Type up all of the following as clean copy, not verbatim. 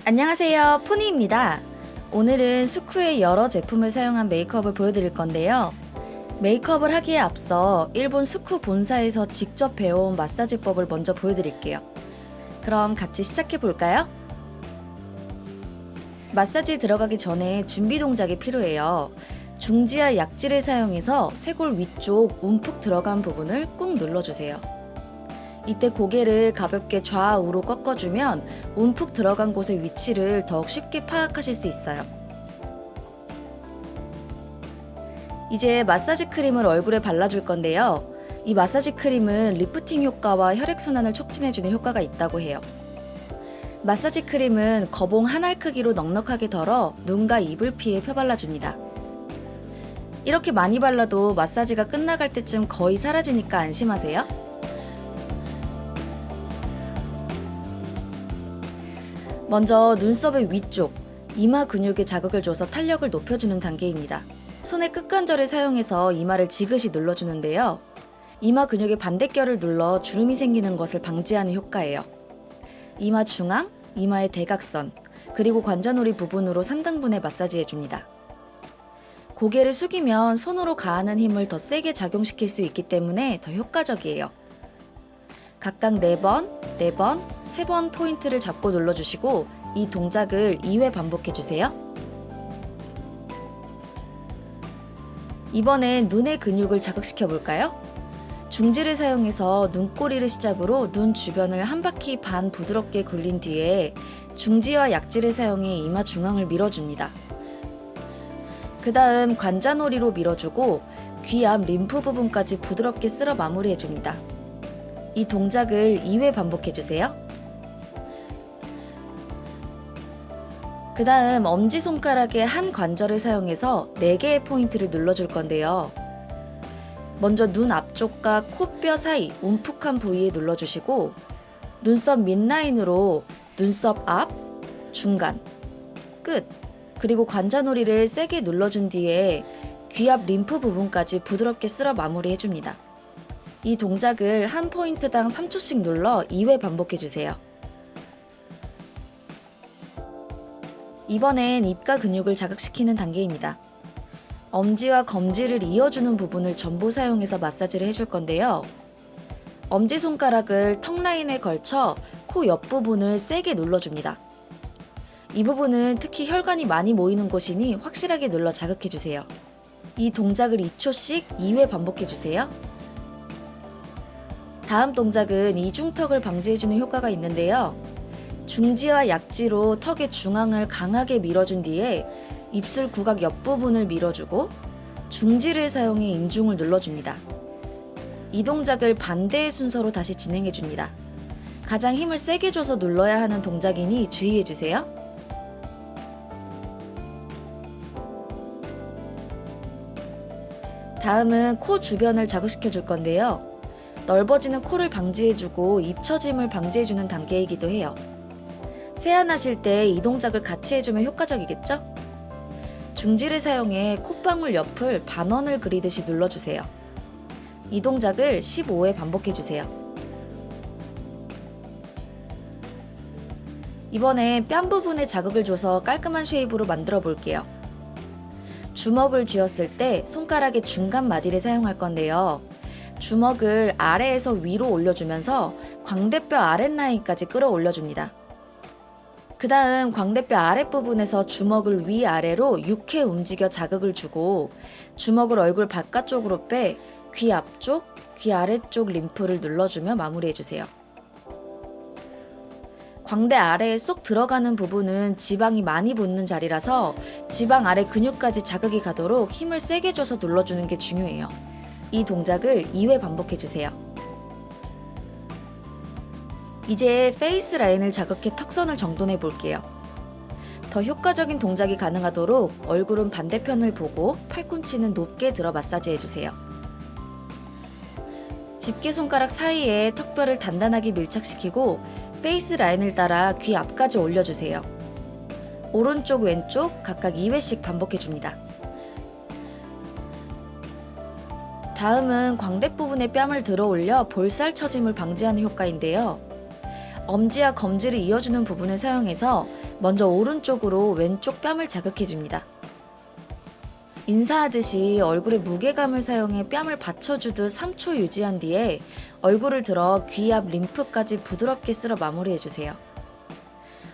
안녕하세요, 포니입니다. 오늘은 스쿠의 여러 제품을 사용한 메이크업을 보여드릴 건데요. 메이크업을 하기에 앞서 일본 스쿠 본사에서 직접 배워온 마사지법을 먼저 보여드릴게요. 그럼 같이 시작해 볼까요? 마사지 들어가기 전에 준비 동작이 필요해요. 중지와 약지를 사용해서 쇄골 위쪽 움푹 들어간 부분을 꾹 눌러주세요. 이때 고개를 가볍게 좌우로 꺾어주면 움푹 들어간 곳의 위치를 더욱 쉽게 파악하실 수 있어요. 이제 마사지 크림을 얼굴에 발라줄 건데요. 이 마사지 크림은 리프팅 효과와 혈액순환을 촉진해주는 효과가 있다고 해요. 마사지 크림은 거봉 한 알 크기로 넉넉하게 덜어 눈과 입을 피해 펴발라줍니다. 이렇게 많이 발라도 마사지가 끝나갈 때쯤 거의 사라지니까 안심하세요. 먼저 눈썹의 위쪽, 이마 근육에 자극을 줘서 탄력을 높여주는 단계입니다. 손의 끝관절을 사용해서 이마를 지그시 눌러주는데요. 이마 근육의 반대결을 눌러 주름이 생기는 것을 방지하는 효과예요. 이마 중앙, 이마의 대각선, 그리고 관자놀이 부분으로 3등분에 마사지해줍니다. 고개를 숙이면 손으로 가하는 힘을 더 세게 작용시킬 수 있기 때문에 더 효과적이에요. 각각 4번, 4번, 3번 포인트를 잡고 눌러주시고 이 동작을 2회 반복해주세요. 이번엔 눈의 근육을 자극시켜 볼까요? 중지를 사용해서 눈꼬리를 시작으로 눈 주변을 한 바퀴 반 부드럽게 굴린 뒤에 중지와 약지를 사용해 이마 중앙을 밀어줍니다. 그 다음 관자놀이로 밀어주고 귀 앞 림프 부분까지 부드럽게 쓸어 마무리해줍니다. 이 동작을 2회 반복해주세요. 그 다음 엄지손가락의 한 관절을 사용해서 4개의 포인트를 눌러줄 건데요. 먼저 눈 앞쪽과 코뼈 사이 움푹한 부위에 눌러주시고 눈썹 밑라인으로 눈썹 앞, 중간, 끝, 그리고 관자놀이를 세게 눌러준 뒤에 귀 앞 림프 부분까지 부드럽게 쓸어 마무리해줍니다. 이 동작을 한 포인트당 3초씩 눌러 2회 반복해주세요. 이번엔 입가 근육을 자극시키는 단계입니다. 엄지와 검지를 이어주는 부분을 전부 사용해서 마사지를 해줄 건데요. 엄지손가락을 턱 라인에 걸쳐 코 옆부분을 세게 눌러줍니다. 이 부분은 특히 혈관이 많이 모이는 곳이니 확실하게 눌러 자극해주세요. 이 동작을 2초씩 2회 반복해주세요. 다음 동작은 이중턱을 방지해주는 효과가 있는데요. 중지와 약지로 턱의 중앙을 강하게 밀어준 뒤에 입술 구각 옆부분을 밀어주고 중지를 사용해 인중을 눌러줍니다. 이 동작을 반대의 순서로 다시 진행해줍니다. 가장 힘을 세게 줘서 눌러야 하는 동작이니 주의해주세요. 다음은 코 주변을 자극시켜줄 건데요. 넓어지는 코를 방지해주고 입처짐을 방지해주는 단계이기도 해요. 세안하실 때 이 동작을 같이 해주면 효과적이겠죠? 중지를 사용해 콧방울 옆을 반원을 그리듯이 눌러주세요. 이 동작을 15회 반복해주세요. 이번엔 뺨 부분에 자극을 줘서 깔끔한 쉐입으로 만들어 볼게요. 주먹을 쥐었을 때 손가락의 중간 마디를 사용할 건데요. 주먹을 아래에서 위로 올려주면서 광대뼈 아랫라인까지 끌어올려줍니다. 그 다음 광대뼈 아랫부분에서 주먹을 위아래로 6회 움직여 자극을 주고 주먹을 얼굴 바깥쪽으로 빼 귀 앞쪽, 귀 아래쪽 림프를 눌러주며 마무리해주세요. 광대 아래에 쏙 들어가는 부분은 지방이 많이 붙는 자리라서 지방 아래 근육까지 자극이 가도록 힘을 세게 줘서 눌러주는 게 중요해요. 이 동작을 2회 반복해주세요. 이제 페이스 라인을 자극해 턱선을 정돈해 볼게요. 더 효과적인 동작이 가능하도록 얼굴은 반대편을 보고 팔꿈치는 높게 들어 마사지해주세요. 집게손가락 사이에 턱뼈를 단단하게 밀착시키고 페이스 라인을 따라 귀 앞까지 올려주세요. 오른쪽, 왼쪽 각각 2회씩 반복해줍니다. 다음은 광대 부분에 뺨을 들어 올려 볼살 처짐을 방지하는 효과인데요. 엄지와 검지를 이어주는 부분을 사용해서 먼저 오른쪽으로 왼쪽 뺨을 자극해줍니다. 인사하듯이 얼굴에 무게감을 사용해 뺨을 받쳐주듯 3초 유지한 뒤에 얼굴을 들어 귀 앞 림프까지 부드럽게 쓸어 마무리해주세요.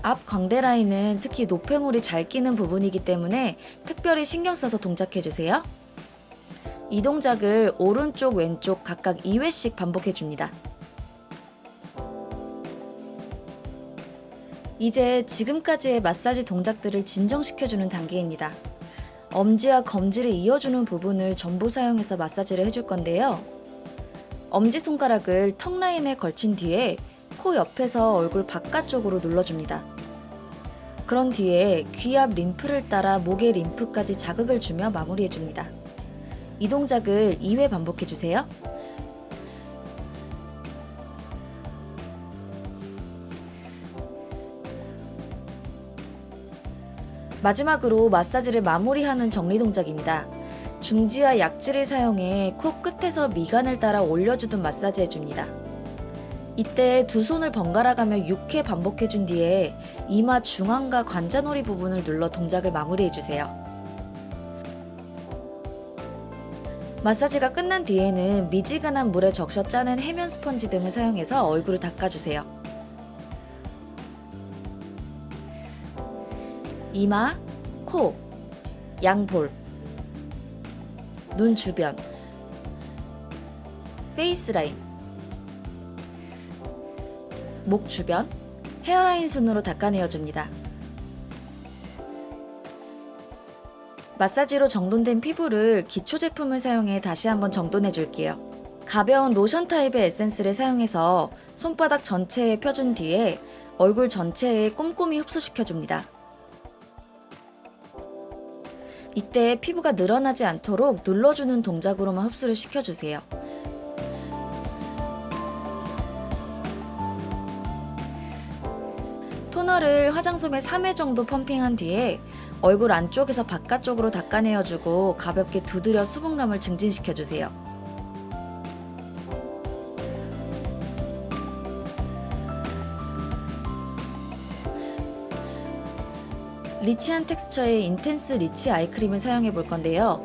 앞 광대 라인은 특히 노폐물이 잘 끼는 부분이기 때문에 특별히 신경 써서 동작해주세요. 이 동작을 오른쪽, 왼쪽 각각 2회씩 반복해줍니다. 이제 지금까지의 마사지 동작들을 진정시켜주는 단계입니다. 엄지와 검지를 이어주는 부분을 전부 사용해서 마사지를 해줄 건데요. 엄지손가락을 턱 라인에 걸친 뒤에 코 옆에서 얼굴 바깥쪽으로 눌러줍니다. 그런 뒤에 귀 앞 림프를 따라 목의 림프까지 자극을 주며 마무리해줍니다. 이 동작을 2회 반복해주세요. 마지막으로 마사지를 마무리하는 정리 동작입니다. 중지와 약지를 사용해 코 끝에서 미간을 따라 올려주듯 마사지 해줍니다. 이때 두 손을 번갈아 가며 6회 반복해준 뒤에 이마 중앙과 관자놀이 부분을 눌러 동작을 마무리해주세요. 마사지가 끝난 뒤에는 미지근한 물에 적셔 짜낸 해면 스펀지 등을 사용해서 얼굴을 닦아주세요. 이마, 코, 양볼, 눈 주변, 페이스 라인, 목 주변, 헤어라인 순으로 닦아내어줍니다. 마사지로 정돈된 피부를 기초 제품을 사용해 다시 한번 정돈해줄게요. 가벼운 로션 타입의 에센스를 사용해서 손바닥 전체에 펴준 뒤에 얼굴 전체에 꼼꼼히 흡수시켜줍니다. 이때 피부가 늘어나지 않도록 눌러주는 동작으로만 흡수를 시켜주세요. 토너를 화장솜에 3회 정도 펌핑한 뒤에 얼굴 안쪽에서 바깥쪽으로 닦아내어주고 가볍게 두드려 수분감을 증진시켜주세요. 리치한 텍스처의 인텐스 리치 아이크림을 사용해 볼 건데요.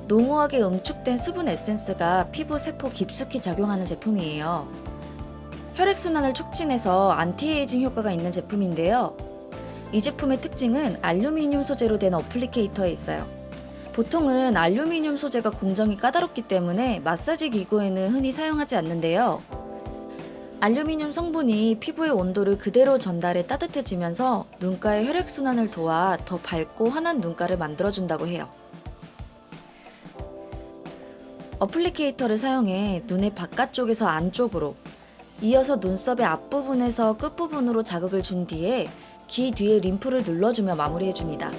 농후하게 응축된 수분 에센스가 피부 세포 깊숙이 작용하는 제품이에요. 혈액순환을 촉진해서 안티에이징 효과가 있는 제품인데요. 이 제품의 특징은 알루미늄 소재로 된 어플리케이터에 있어요. 보통은 알루미늄 소재가 공정이 까다롭기 때문에 마사지 기구에는 흔히 사용하지 않는데요. 알루미늄 성분이 피부의 온도를 그대로 전달해 따뜻해지면서 눈가의 혈액순환을 도와 더 밝고 환한 눈가를 만들어준다고 해요. 어플리케이터를 사용해 눈의 바깥쪽에서 안쪽으로, 이어서 눈썹의 앞부분에서 끝부분으로 자극을 준 뒤에 귀 뒤에 림프를 눌러주며 마무리해줍니다.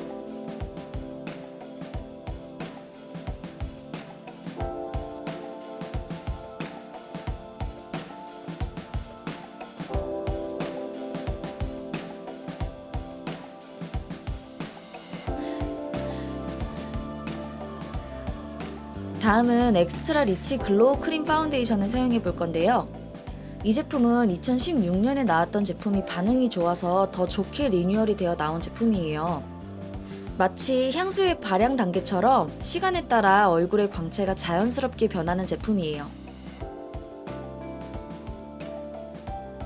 다음은 엑스트라 리치 글로우 크림 파운데이션을 사용해 볼 건데요. 이 제품은 2016년에 나왔던 제품이 반응이 좋아서 더 좋게 리뉴얼이 되어 나온 제품이에요. 마치 향수의 발향 단계처럼 시간에 따라 얼굴의 광채가 자연스럽게 변하는 제품이에요.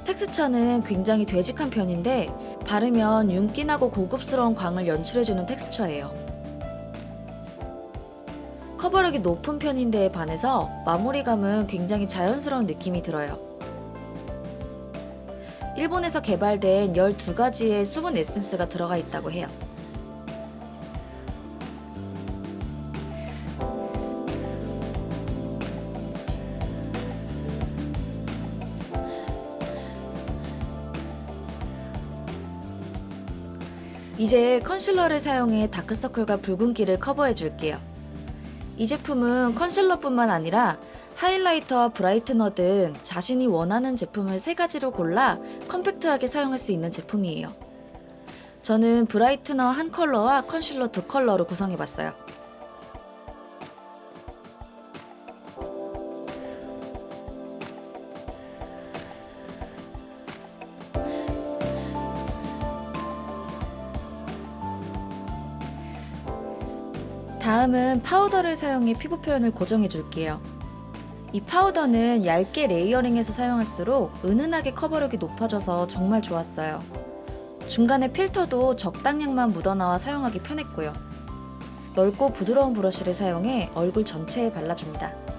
텍스처는 굉장히 되직한 편인데 바르면 윤기나고 고급스러운 광을 연출해주는 텍스처예요. 커버력이 높은 편인데에 반해서 마무리감은 굉장히 자연스러운 느낌이 들어요. 일본에서 개발된 12가지의 수분 에센스가 들어가 있다고 해요. 이제 컨실러를 사용해 다크서클과 붉은기를 커버해 줄게요. 이 제품은 컨실러뿐만 아니라 하이라이터와 브라이트너 등 자신이 원하는 제품을 3가지로 골라 컴팩트하게 사용할 수 있는 제품이에요. 저는 브라이트너 1컬러와 컨실러 2컬러로 구성해봤어요. 다음은 파우더를 사용해 피부 표현을 고정해 줄게요. 이 파우더는 얇게 레이어링해서 사용할수록 은은하게 커버력이 높아져서 정말 좋았어요. 중간에 필터도 적당량만 묻어나와 사용하기 편했고요. 넓고 부드러운 브러쉬를 사용해 얼굴 전체에 발라줍니다.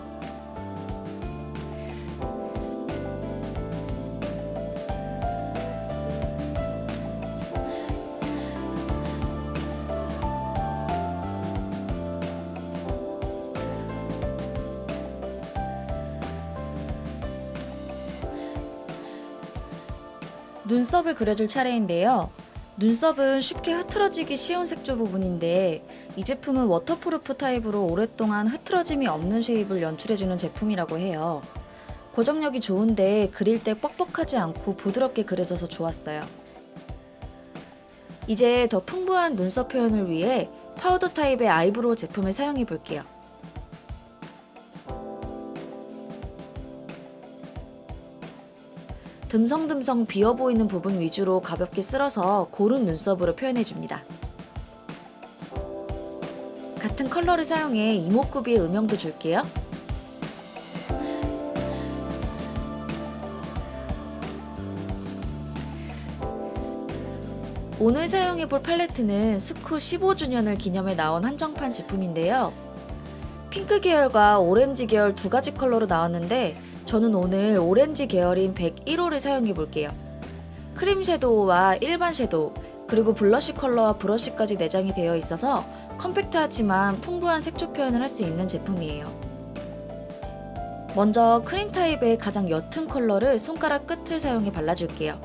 눈썹을 그려줄 차례인데요. 눈썹은 쉽게 흐트러지기 쉬운 색조 부분인데 이 제품은 워터프루프 타입으로 오랫동안 흐트러짐이 없는 쉐입을 연출해주는 제품이라고 해요. 고정력이 좋은데 그릴 때 뻑뻑하지 않고 부드럽게 그려져서 좋았어요. 이제 더 풍부한 눈썹 표현을 위해 파우더 타입의 아이브로우 제품을 사용해 볼게요. 듬성듬성 비어 보이는 부분 위주로 가볍게 쓸어서 고른 눈썹으로 표현해줍니다. 같은 컬러를 사용해 이목구비의 음영도 줄게요. 오늘 사용해볼 팔레트는 스쿠 15주년을 기념해 나온 한정판 제품인데요. 핑크 계열과 오렌지 계열 2가지 컬러로 나왔는데 저는 오늘 오렌지 계열인 101호를 사용해 볼게요. 크림 섀도우와 일반 섀도우, 그리고 블러쉬 컬러와 브러쉬까지 내장이 되어 있어서 컴팩트하지만 풍부한 색조 표현을 할 수 있는 제품이에요. 먼저 크림 타입의 가장 옅은 컬러를 손가락 끝을 사용해 발라줄게요.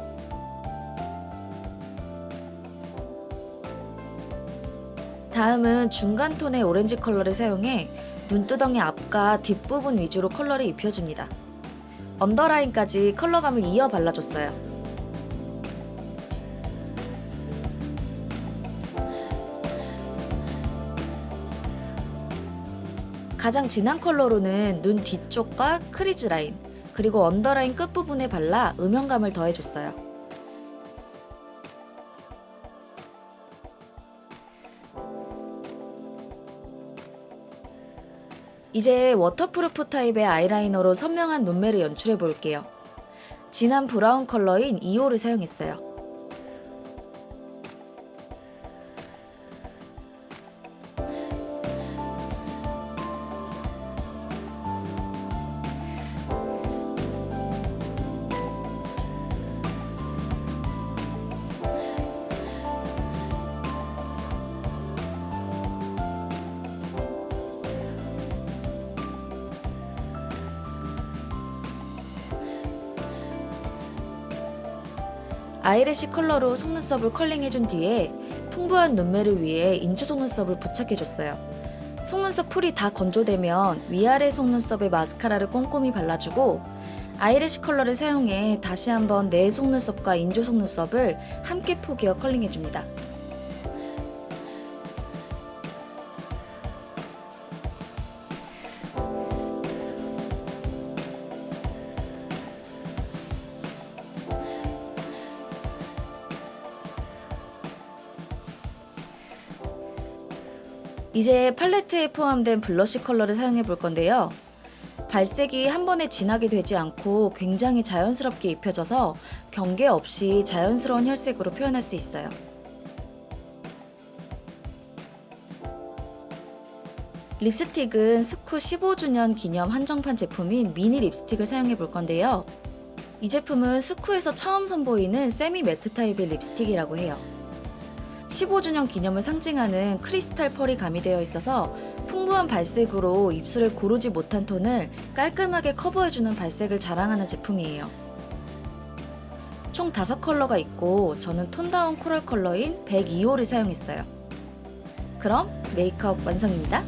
다음은 중간 톤의 오렌지 컬러를 사용해 눈두덩이 앞과 뒷부분 위주로 컬러를 입혀줍니다. 언더라인까지 컬러감을 이어 발라줬어요. 가장 진한 컬러로는 눈 뒤쪽과 크리즈 라인, 그리고 언더라인 끝부분에 발라 음영감을 더해줬어요. 이제 워터프루프 타입의 아이라이너로 선명한 눈매를 연출해 볼게요. 진한 브라운 컬러인 2호를 사용했어요. 아이래쉬 컬러로 속눈썹을 컬링해준 뒤에 풍부한 눈매를 위해 인조 속눈썹을 부착해줬어요. 속눈썹 풀이 다 건조되면 위아래 속눈썹에 마스카라를 꼼꼼히 발라주고 아이래쉬 컬러를 사용해 다시 한번 내 속눈썹과 인조 속눈썹을 함께 포개어 컬링해줍니다. 이제 팔레트에 포함된 블러쉬 컬러를 사용해 볼 건데요. 발색이 한 번에 진하게 되지 않고 굉장히 자연스럽게 입혀져서 경계 없이 자연스러운 혈색으로 표현할 수 있어요. 립스틱은 스쿠 15주년 기념 한정판 제품인 미니 립스틱을 사용해 볼 건데요. 이 제품은 스쿠에서 처음 선보이는 세미 매트 타입의 립스틱이라고 해요. 15주년 기념을 상징하는 크리스탈 펄이 가미되어 있어서 풍부한 발색으로 입술에 고르지 못한 톤을 깔끔하게 커버해주는 발색을 자랑하는 제품이에요. 총 5컬러가 있고 저는 톤다운 코랄 컬러인 102호를 사용했어요. 그럼 메이크업 완성입니다.